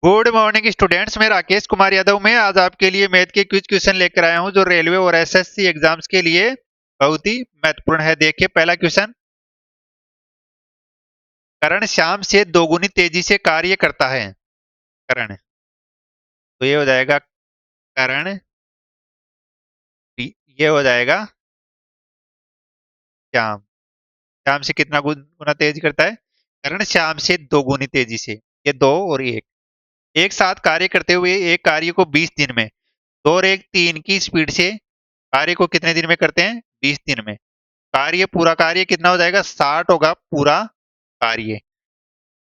Good morning students. मैं राकेश कुमार यादव में आज आपके लिए मैथ के क्विज क्वेश्चन लेकर आया हूं जो रेलवे और एसएससी एग्जाम्स के लिए बहुत ही महत्वपूर्ण है। देखिए पहला क्वेश्चन। कर्ण श्याम से दोगुनी तेजी से कार्य करता है। कर्ण, तो ये हो जाएगा कर्ण, ये हो जाएगा श्याम। श्याम से कितना गुना तेज करता है? कर्ण श्याम से दोगुनी तेजी से। ये दो और एक साथ कार्य करते हुए एक कार्य को 20 दिन में, दो और एक तीन की स्पीड से कार्य को कितने दिन में करते हैं? 20 दिन में। कार्य, पूरा कार्य कितना हो जाएगा? 60 होगा पूरा कार्य।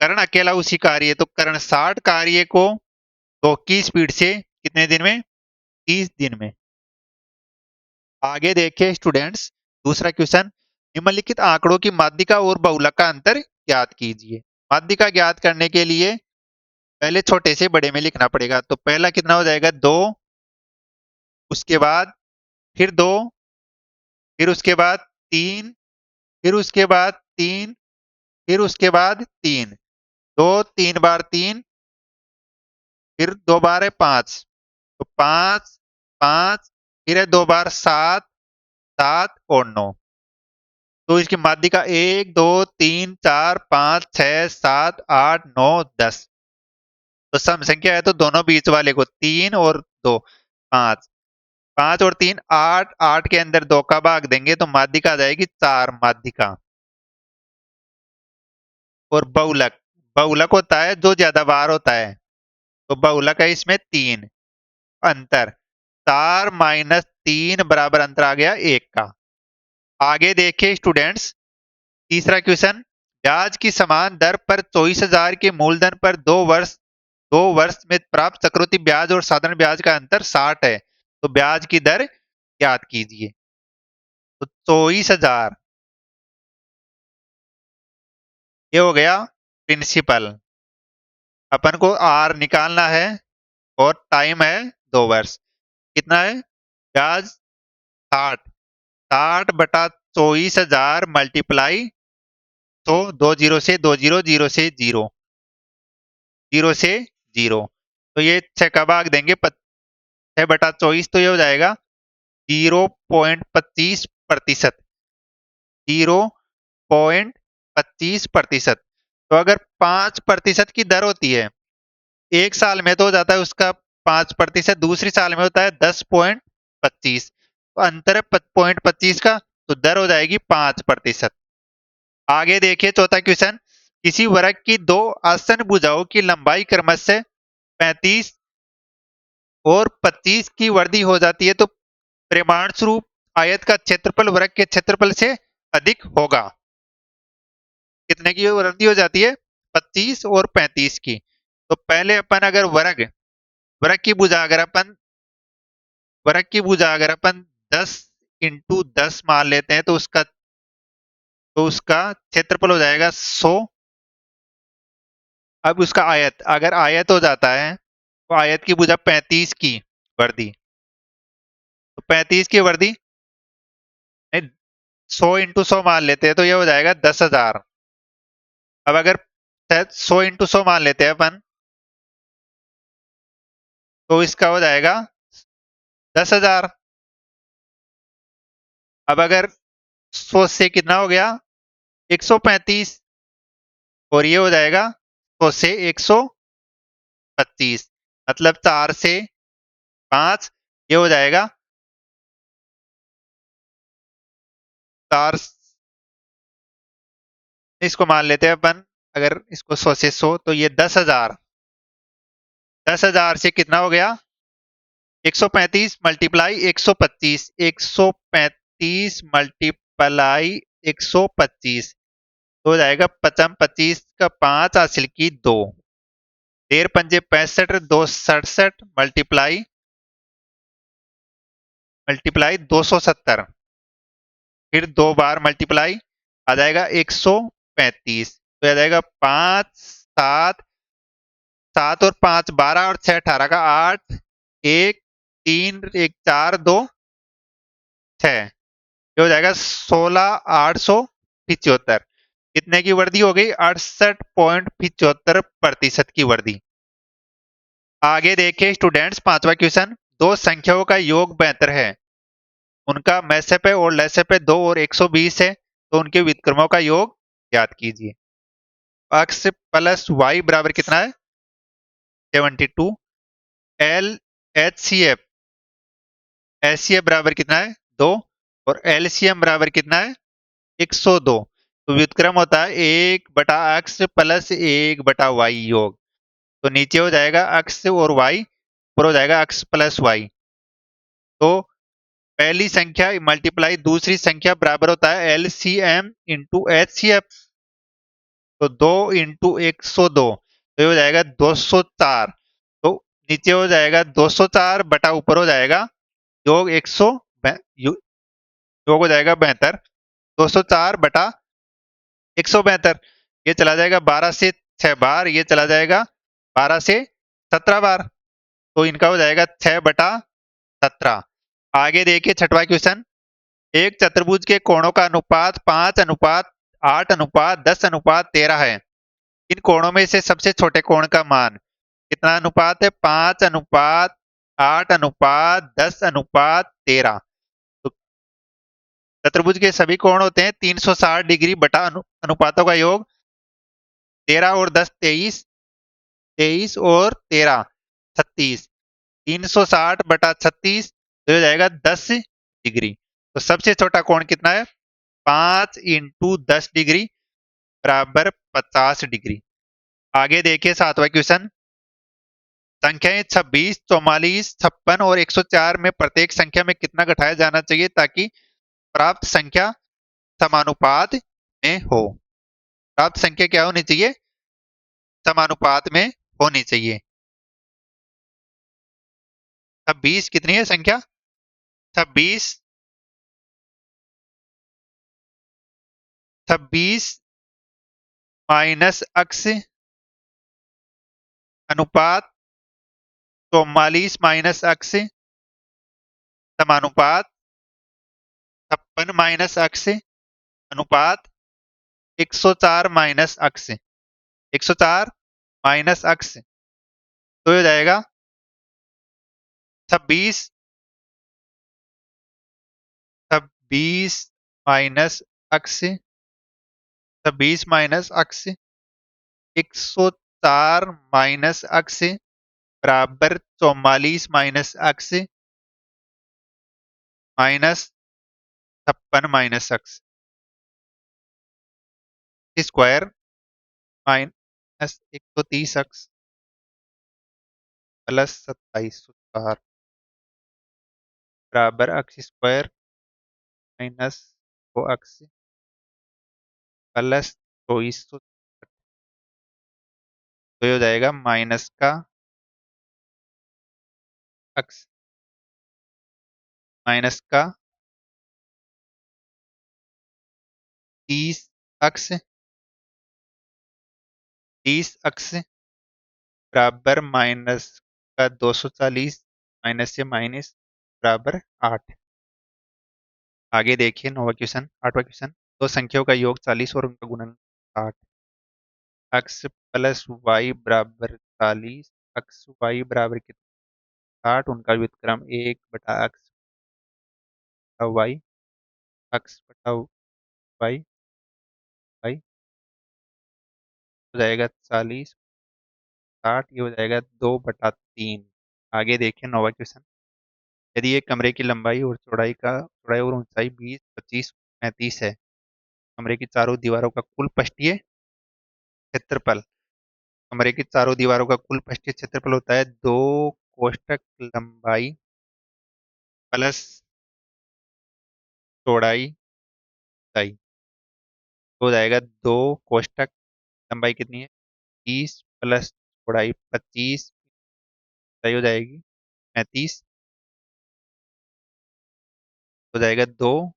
कर्ण अकेला उसी कार्य, तो कर्ण 60 कार्य को 2 की स्पीड से कितने दिन में? 30 दिन में। आगे देखिए स्टूडेंट्स, दूसरा क्वेश्चन। निम्नलिखित आंकड़ों की माध्यिका और बहुलक का अंतर ज्ञात कीजिए। माध्यिका ज्ञात करने के लिए पहले छोटे से बड़े में लिखना पड़ेगा। तो पहला कितना हो जाएगा? 2, उसके बाद फिर 2, फिर उसके बाद 3, फिर उसके बाद 3, फिर उसके बाद 3। दो 3 बार 3, फिर 2 बार है 5, तो 5 5, फिर है 2 बार 7, 7 और 9। तो इसकी माध्यिका 1 2 3 4 5 6 7 8 9 10। तो सम संख्या है तो दोनों बीच वाले को 3 और 2 5, 5 और 3 8, 8 के अंदर 2 का भाग देंगे तो माध्यिका आ जाएगी 4 माध्यिका। और बहुलक, बहुलक होता है जो ज्यादा बार होता है, तो बहुलक है इसमें 3। अंतर 4 माइनस 3 बराबर अंतर आ गया 1 का। आगे देखिए स्टूडेंट्स, तीसरा क्वेश्चन। ब्याज की समान दर पर 24,000 के मूलधन पर 2 वर्ष में प्राप्त चक्रवृद्धि ब्याज और साधारण ब्याज का अंतर 60 है, तो ब्याज की दर ज्ञात कीजिए। तो 24,000 ये हो गया प्रिंसिपल, अपन को आर निकालना है और टाइम है 2 वर्ष। कितना है? ब्याज 60, 60 बटा 24,000 मल्टीप्लाई, तो 2 जीरो से 2 जीरो, जीरो से जीरो, जीरो से जीरो, तो ये 6 का भाग देंगे 6/24, तो ये हो जाएगा 0.25%। 0.25%। तो अगर 5% की दर होती है एक साल में, तो हो जाता है उसका 5%, दूसरी साल में होता है 10.25, तो अंतर है 0.25 का, तो दर हो जाएगी 5%। आगे देखिए चौथा क्वेश्चन। किसी वर्ग की दो आसन भुजाओं की लंबाई क्रमशः 35 और 25 की वृद्धि हो जाती है, तो परिमाण स्वरूप आयत का क्षेत्रफल वर्ग के क्षेत्रफल से अधिक होगा। कितने की वृद्धि हो जाती है? 25 और 35 की। तो पहले अपन अगर वर्ग, वर्ग की भुजा अगर अपन वर्ग की भुजा अगर अपन 10 इंटू 10 मान लेते हैं, तो उसका क्षेत्रफल हो जाएगा 100। अब उसका आयत, अगर आयत हो जाता है तो आयत की भुजा 35 की वर्दी, तो 35 की वर्दी 100 इंटू 100 मान लेते हैं, तो ये हो जाएगा 10,000। अब अगर 100 इंटू 100 मान लेते हैं अपन, तो इसका हो जाएगा 10,000। अब अगर 100 से कितना हो गया? 135, और ये हो जाएगा 100 से 125, मतलब 4 से 5, ये हो जाएगा 4। इसको मान लेते हैं अपन, अगर इसको 100 से 100, तो ये 10,000। 10,000 से कितना हो गया? 135 मल्टीप्लाई 125, 135 मल्टीप्लाई 125, तो हो जाएगा 55, 25 का 5 हासिल की 2, 13 पंजे 65, 2 67 मल्टीप्लाई मल्टीप्लाई 270, फिर 2 बार मल्टीप्लाई, आ जाएगा 135, तो आ जाएगा 5 7, 7 और 5 12 और 6 18 का 8, 1 3 1 4 2 6, ये हो जाएगा 16,875। कितने की वृद्धि हो गई? 68.75% की वृद्धि। आगे देखिए स्टूडेंट्स, पांचवा क्वेश्चन। दो संख्याओं का योग बेहतर है, उनका मैसेप है और लेसेप है 2 और 120 है, तो उनके व्युत्क्रमों का योग ज्ञात कीजिए। एक्स प्लस वाई बराबर कितना है? 72। L H C F, H C F बराबर कितना है? 2। और एलसीएम बराबर कितना है? 102। तो व्युत्क्रम होता है 1/x प्लस 1/y योग। तो नीचे हो जाएगा x और y, ऊपर हो जाएगा x प्लस वाई। तो पहली संख्या मल्टीप्लाई दूसरी संख्या बराबर होता है LCM into H C F. तो 2 इंटू 102, तो ये हो जाएगा 204। तो नीचे हो जाएगा 204 बटा ऊपर हो जाएगा योग 100, योग हो जाएगा 72। 204 बटा 172, ये चला जाएगा 12 से 6 बार, ये चला जाएगा 12 से 17 बार, तो इनका हो जाएगा 6/17। आगे देखिए छठवां क्वेश्चन। एक चतुर्भुज के कोणों का अनुपात 5:8:10:13 है। इन कोणों में से सबसे छोटे कोण का मान कितना अनुपात है? 5:8:10:13। तो चतुर्भुज के सभी कोण होते हैं 360 डिग्री बटा अनुपातों का योग। 13 और 10 23, 23 और 13 36। 360/36, तो हो जाएगा 10 डिग्री। तो सबसे छोटा कोण कितना है? 5 × 10 डिग्री बराबर 50 डिग्री। आगे देखिए सातवां क्वेश्चन। संख्याएं 26, 44, 56 और 104 में प्रत्येक संख्या में कितना घटाया जाना चाहिए ताकि प्राप्त संख्या समानुपात में हो? प्राप्त संख्या क्या होनी चाहिए? समानुपात में होनी चाहिए। 26 कितनी है संख्या? 26, 26 माइनस अक्स अनुपात 44 माइनस अक्स समानुपात 56 माइनस अक्स अनुपात 104 माइनस अक्स। 104 माइनस अक्स, तो हो जाएगा 26, 26 माइनस अक्स, 26 माइनस अक्स 104 माइनस अक्स बराबर 44 माइनस अक्स माइनस 56 माइनस अक्स स्क्वायर माइनस 130 अक्स प्लस 2704 बराबर अक्स स्क्वायर माइनस 2 अक्स प्लस 2400। तो ये हो जाएगा माइनस का अक्स, माइनस का 30 अक्स, 30 अक्स बराबर माइनस का 240 माइनस से माइनस बराबर 8। आगे देखिए नौवा क्वेश्चन, आठवां क्वेश्चन। दो संख्याओं का योग 40 और उनका गुणन 60। एक्स प्लस वाई बराबर 40, एक्स वाई बराबर कितना? 60, उनका व्युत्क्रम 1/x बटा वाई, एक्स बटा वाई, वाई हो जाएगा 40, 60, ये हो जाएगा 2/3। आगे देखिए नौवा क्वेश्चन। यदि एक कमरे की लंबाई और चौड़ाई और ऊंचाई 20, 25, 35 है, कमरे की चारों दीवारों का कुल पृष्ठीय क्षेत्रफल, कमरे की चारों दीवारों का कुल पृष्ठीय क्षेत्रफल होता है 2 कोष्ठक लंबाई प्लस चौड़ाई ऊंचाई, हो जाएगा 2 कोष्ठक लंबाई कितनी है? 30 प्लस चौड़ाई 25, ऊंचाई हो जाएगी 35, हो जाएगा 2,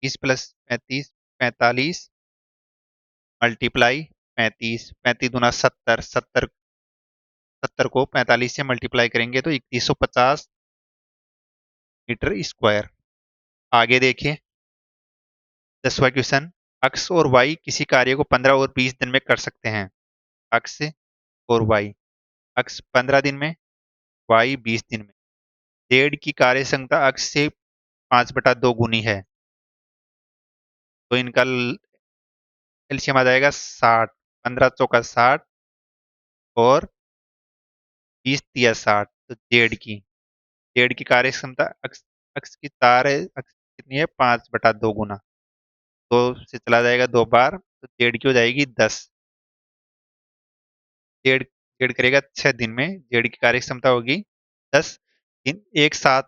30 प्लस 35 45 मल्टीप्लाई 35, 35 × 70, 70 को 45 से मल्टीप्लाई करेंगे तो 3150 मीटर स्क्वायर। आगे देखिए 10वां क्वेश्चन। एक्स और वाई किसी कार्य को 15 और 20 दिन में कर सकते हैं। एक्स और वाई अक्स 15 दिन में, वाई 20 दिन में। जेड की कार्य क्षमता अक्स से 5/2 गुनी है, तो इनका एलसीएम आ जाएगा 60। 15 चौका 60 और 20 तिया 60। तो जेड की कार्य क्षमता अक्स अक्स की तार है, अक्स कितनी है 5/2 गुना। दो से चला जाएगा 2 बार, तो जेड की हो जाएगी 10। जेड जेड करेगा 6 दिन में, जेड की कार्य क्षमता होगी 10 दिन। एक साथ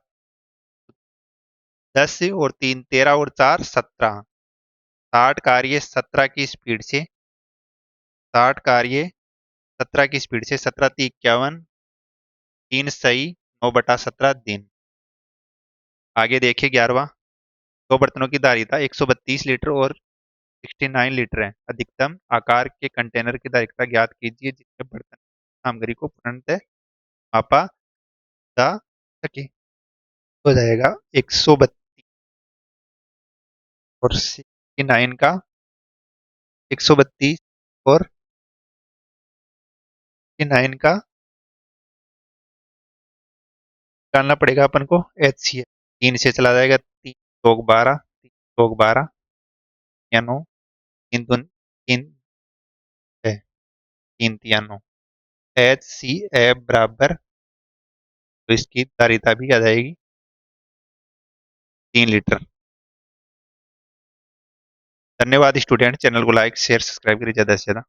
10 और 3 13 और 4 17। 60 कार्य 17 की स्पीड से 60 कार्य 17 की स्पीड से 17 × 3 = 51। 3 सही 9/17 दिन। आगे देखिए 11वां। दो बर्तनों की धारिता 132 लीटर और 69 लीटर है। अधिकतम आकार के कंटेनर की धारिता ज्ञात कीजिए जिसमें बर्तन की सामग्री को पूर्णतः मापा जा सके। हो जाएगा 132 और 69 का 132 और 69 का निकालना पड़ेगा अपन को HCl। 3 से चला जाएगा 3 2 12, 3 2 12 या 9, 3 2 3 है, 3 3 9। HCl बराबर, तो इसकी धारिता भी आ जाएगी 3 लीटर। धन्यवाद स्टूडेंट, चैनल को लाइक शेयर सब्सक्राइब करिए ज़्यादा से ज़्यादा।